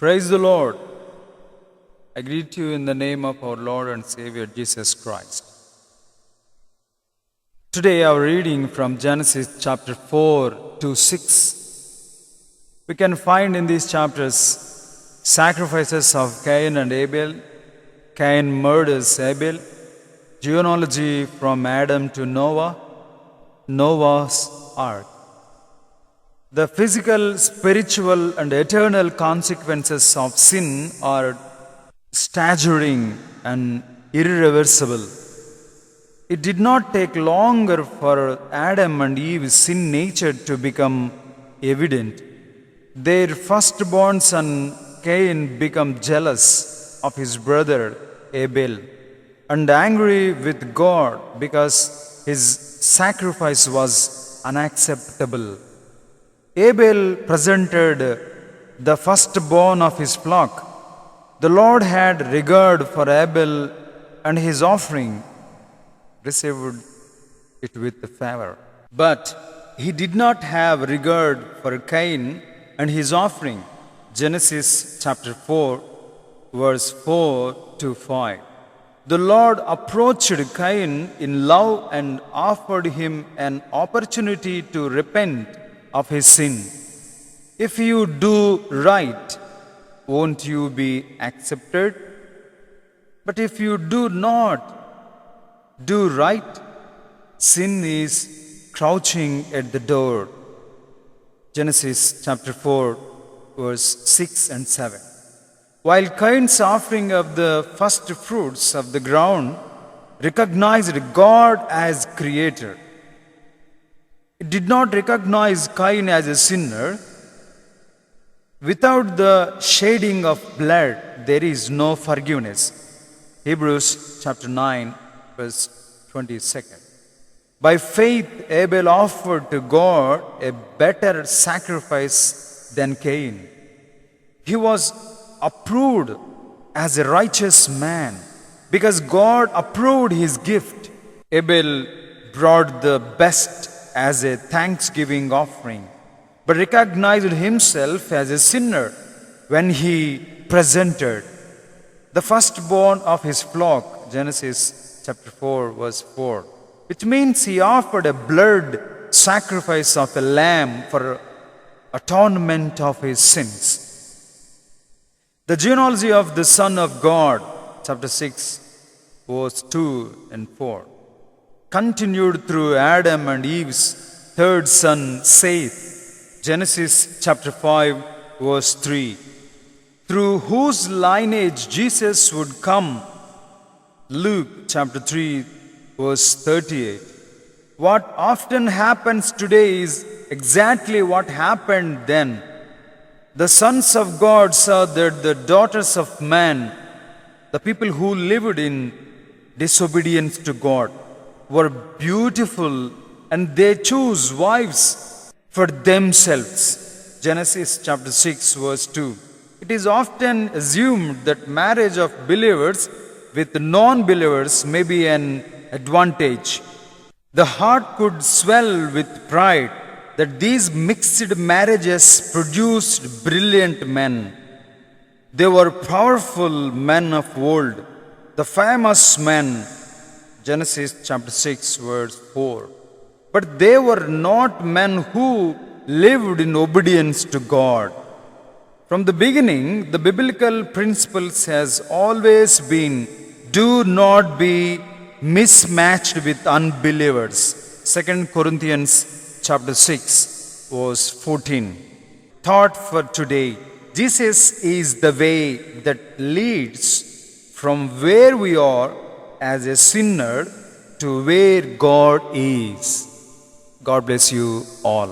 Praise the Lord. I greet you in the name of our Lord and Savior Jesus Christ. Today our reading from Genesis chapter 4 to 6. We can find in these chapters sacrifices of Cain and Abel. Cain murders Abel. Genealogy from Adam to Noah. Noah's Ark. The physical, spiritual, and eternal consequences of sin are staggering and irreversible. It did not take longer for Adam and Eve's sin nature to become evident. Their firstborn son Cain became jealous of his brother Abel and angry with God because his sacrifice was unacceptable. Abel presented the firstborn of his flock. The Lord had regard for Abel and his offering, received it with favor. But he did not have regard for Cain and his offering. Genesis chapter 4, verse 4 to 5. The Lord approached Cain in love and offered him an opportunity to repent of his sin. If you do right, won't you be accepted? But if you do not do right, sin is crouching at the door. Genesis chapter 4, verse 6 and 7. While Cain's offering of the first fruits of the ground recognized God as creator, it did not recognize Cain as a sinner. Without the shedding of blood, there is no forgiveness. Hebrews chapter 9, verse 22. By faith, Abel offered to God a better sacrifice than Cain. He was approved as a righteous man because God approved his gift. Abel brought the best as a thanksgiving offering, but recognized himself as a sinner when he presented the firstborn of his flock, Genesis chapter 4, verse 4, which means he offered a blood sacrifice of a lamb for atonement of his sins. The genealogy of the Son of God, chapter 6, verse 2 and 4, continued through Adam and Eve's third son, Seth, Genesis chapter 5, verse 3, through whose lineage Jesus would come, Luke chapter 3, verse 38. What often happens today is exactly what happened then. The sons of God saw that the daughters of man, the people who lived in disobedience to God, were beautiful and they chose wives for themselves. Genesis chapter 6, verse 2. It is often assumed that marriage of believers with non-believers may be an advantage. The heart could swell with pride that these mixed marriages produced brilliant men. They were powerful men of old, the famous men, Genesis chapter 6, verse 4. But they were not men who lived in obedience to God. From the beginning, the biblical principles has always been, do not be mismatched with unbelievers. 2 Corinthians chapter 6, verse 14. Thought for today: Jesus is the way that leads from where we are as a sinner to where God is. God bless you all.